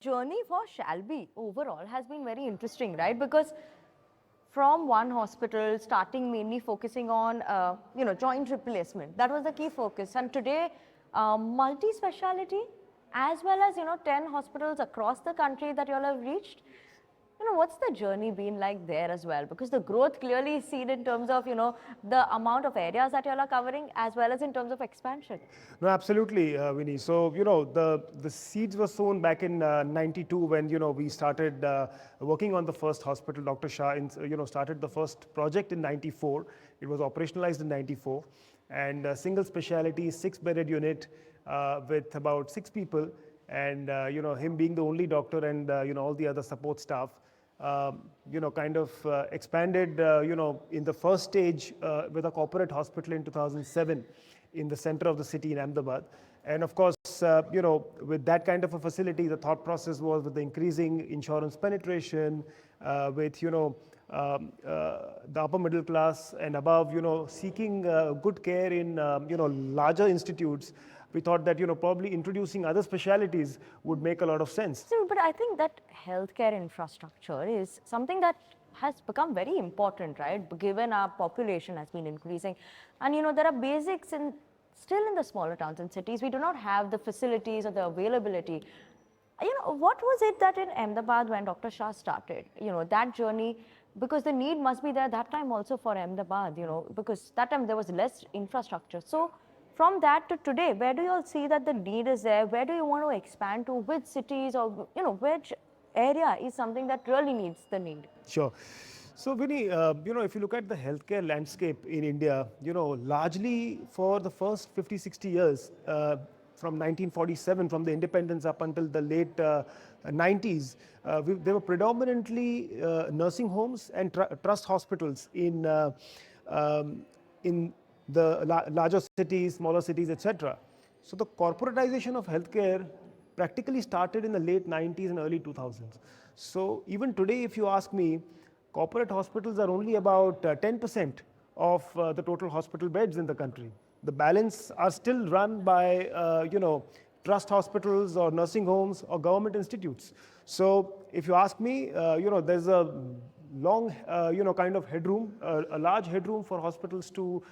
journey for Shalby overall has been very interesting, right? Because from one hospital, starting mainly focusing on, joint replacement. That was the key focus. And today, multi-speciality, as well as, 10 hospitals across the country that you all have reached. What's the journey been like there as well? Because the growth clearly is seen in terms of, the amount of areas that you all are covering, as well as in terms of expansion. No, absolutely, Vinny. So, the seeds were sown back in 92 when, we started working on the first hospital. Dr. Shah, started the first project in 94. It was operationalized in 94. And single specialty, 6-bedded unit with about 6 people. And, him being the only doctor and, all the other support staff. Expanded, in the first stage with a corporate hospital in 2007 in the center of the city in Ahmedabad. And of course, with that kind of a facility, the thought process was with the increasing insurance penetration, with, the upper middle class and above, seeking good care in, larger institutes. We thought that, probably introducing other specialities would make a lot of sense. So, but I think that healthcare infrastructure is something that has become very important, right? Given our population has been increasing. And, there are basics still in the smaller towns and cities. We do not have the facilities or the availability. What was it that in Ahmedabad when Dr. Shah started, that journey, because the need must be there that time also for Ahmedabad, because that time there was less infrastructure. So, from that to today, where do you all see that the need is there? Where do you want to expand to? Which cities or, which area is something that really needs the need? Sure. So, Vinny, if you look at the healthcare landscape in India, largely for the first 50, 60 years, from 1947, from the independence up until the late 90s, they were predominantly nursing homes and trust hospitals in the larger cities, smaller cities, etc. So the corporatization of healthcare practically started in the late 90s and early 2000s. So even today, if you ask me, corporate hospitals are only about 10% of the total hospital beds in the country. The balance are still run by, trust hospitals or nursing homes or government institutes. So if you ask me, there's a long, kind of headroom, a large headroom for hospitals to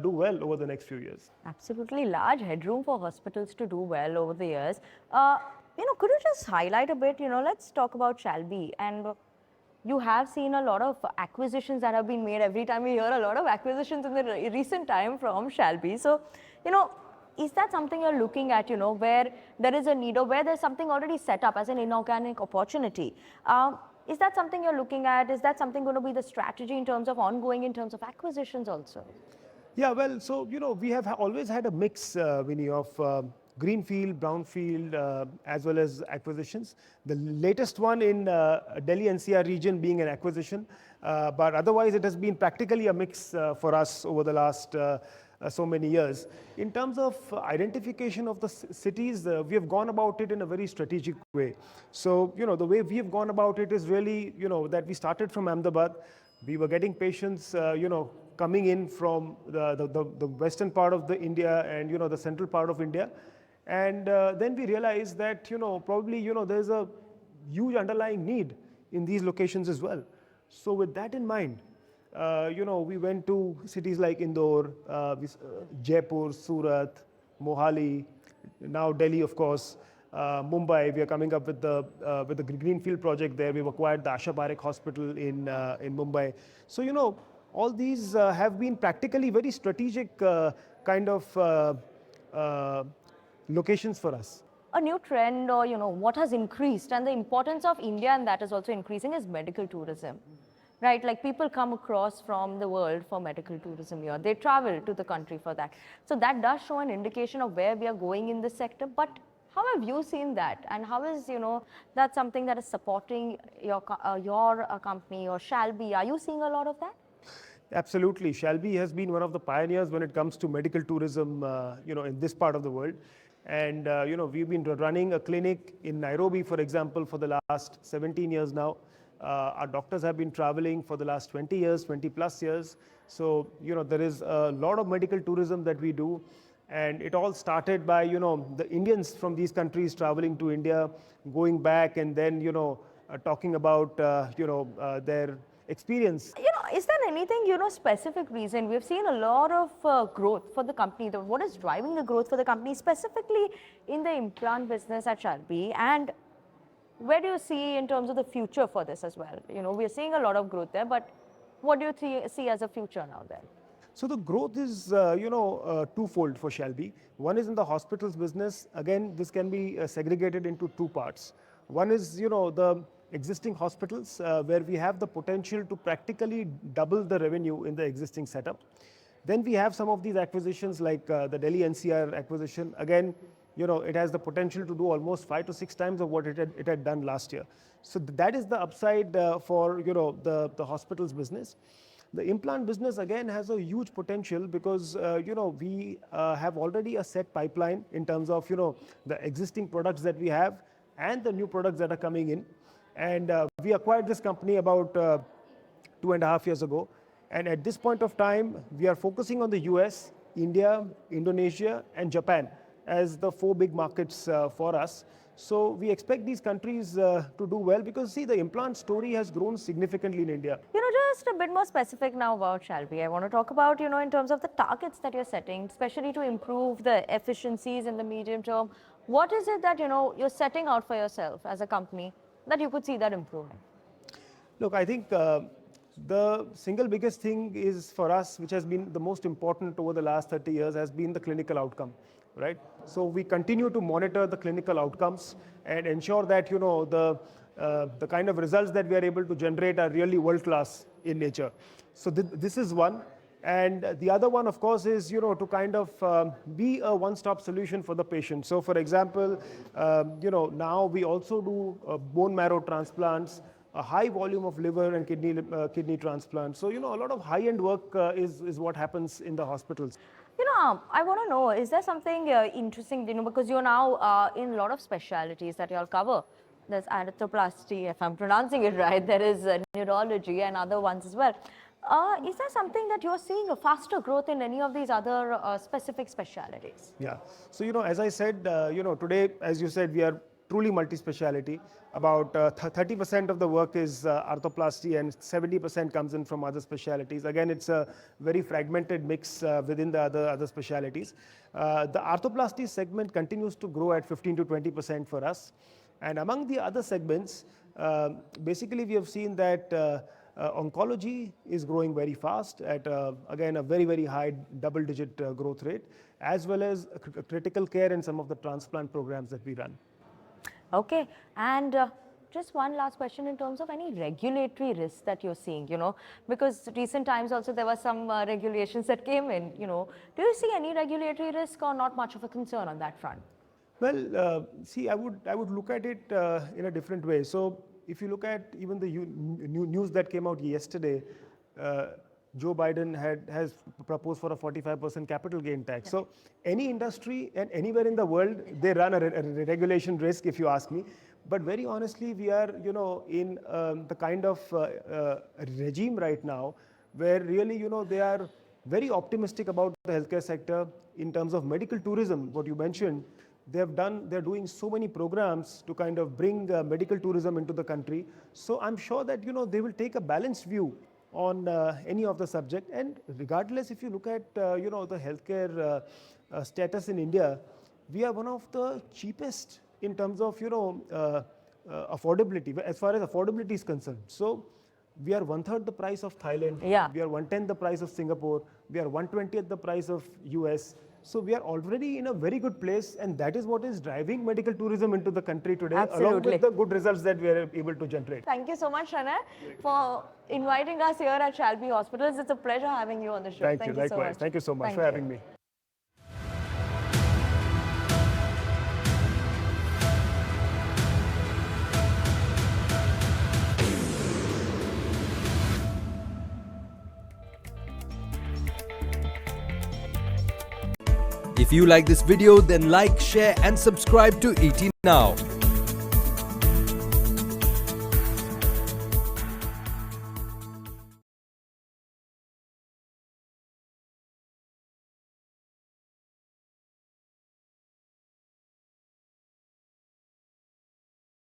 do well over the next few years. Absolutely large headroom for hospitals to do well over the years. Could you just highlight a bit, let's talk about Shalby. And you have seen a lot of acquisitions that have been made. Every time we hear a lot of acquisitions in the recent time from Shalby. So, is that something you're looking at, where there is a need or where there's something already set up as an inorganic opportunity? Is that something you're looking at? Is that something going to be the strategy in terms of ongoing, in terms of acquisitions also? Yeah, well, so, we have always had a mix, Vinny, of greenfield, brownfield, as well as acquisitions. The latest one in Delhi NCR region being an acquisition, but otherwise it has been practically a mix for us over the last so many years. In terms of identification of the cities, we have gone about it in a very strategic way. So, the way we have gone about it is really, that we started from Ahmedabad. We were getting patients, coming in from the western part of the India and, the central part of India. And then we realized that, probably, there's a huge underlying need in these locations as well. So with that in mind, we went to cities like Indore, Jaipur, Surat, Mohali, now Delhi, of course, Mumbai. We are coming up with the greenfield project there. We've acquired the Asha Parekh Hospital in Mumbai. So, all these have been practically very strategic kind of locations for us. A new trend or, what has increased and the importance of India and that is also increasing is medical tourism. Right, like people come across from the world for medical tourism here. They travel to the country for that. So that does show an indication of where we are going in this sector. But how have you seen that? And how is, that something that is supporting your company or Shalby? Are you seeing a lot of that? Absolutely. Shalby has been one of the pioneers when it comes to medical tourism, in this part of the world. And, we've been running a clinic in Nairobi, for example, for the last 17 years now. Our doctors have been traveling for the last 20 years, 20 plus years. So, there is a lot of medical tourism that we do. And it all started by, the Indians from these countries traveling to India, going back and then, talking about, their experience. Is there anything, specific reason? We've seen a lot of growth for the company. What is driving the growth for the company, specifically in the implant business at Shalby? And where do you see in terms of the future for this as well? We're seeing a lot of growth there, but what do you see as a future now there? So the growth is, twofold for Shalby. One is in the hospitals business. Again, this can be segregated into two parts. One is, the existing hospitals where we have the potential to practically double the revenue in the existing setup. Then we have some of these acquisitions like the Delhi NCR acquisition. Again, it has the potential to do almost 5 to 6 times of what it had done last year. So that is the upside for, the hospitals business. The implant business again has a huge potential because we have already a set pipeline in terms of the existing products that we have and the new products that are coming in. And we acquired this company about 2.5 years ago. And at this point of time, we are focusing on the US, India, Indonesia, and Japan as the 4 big markets for us. So we expect these countries to do well because, see, the implant story has grown significantly in India. Just a bit more specific now about Shalby. I want to talk about, in terms of the targets that you're setting, especially to improve the efficiencies in the medium term. What is it that, you're setting out for yourself as a company that you could see that improving? Look, I think the single biggest thing is for us, which has been the most important over the last 30 years, has been the clinical outcome. Right? So we continue to monitor the clinical outcomes and ensure that the kind of results that we are able to generate are really world class in nature. So this is one, and the other one, of course, is to kind of be a one-stop solution for the patient. So, for example, now we also do bone marrow transplants, a high volume of liver and kidney transplants. So a lot of high-end work is what happens in the hospitals. I want to know, is there something interesting, because you're now in a lot of specialities that you all cover. There's arthroplasty, if I'm pronouncing it right. There is neurology and other ones as well. Is there something that you're seeing a faster growth in any of these other specific specialities? Yeah. So, as I said, today, as you said, we are truly multi-speciality. About 30% of the work is arthroplasty and 70% comes in from other specialities. Again, it's a very fragmented mix within the other specialities. The arthroplasty segment continues to grow at 15 to 20% for us. And among the other segments, basically we have seen that oncology is growing very fast at, again, a very, very high double-digit growth rate, as well as critical care and some of the transplant programs that we run. Okay, and just one last question in terms of any regulatory risks that you're seeing, because recent times also there were some regulations that came in, do you see any regulatory risk or not much of a concern on that front? Well, see, I would look at it in a different way. So if you look at even the news that came out yesterday, Joe Biden has proposed for a 45% capital gain tax. Yeah. So any industry and anywhere in the world, they run a regulation risk, if you ask me. But very honestly, we are, in the kind of regime right now where really, they are very optimistic about the healthcare sector in terms of medical tourism. What you mentioned, they're doing so many programs to kind of bring medical tourism into the country. So I'm sure that, they will take a balanced view on any of the subject. And regardless, if you look at, the healthcare status in India, we are one of the cheapest in terms of, affordability, as far as affordability is concerned. So we are 1/3 the price of Thailand. Yeah. We are 1/10 the price of Singapore. We are 1/20th the price of US. So we are already in a very good place, and that is what is driving medical tourism into the country today. Absolutely. Along with the good results that we are able to generate. Thank you so much, Shanay, for inviting us here at Shalby Hospitals. It's a pleasure having you on the show. Thank you. Likewise. So much. Thank you so much for having me. If you like this video, then like, share and subscribe to ET Now.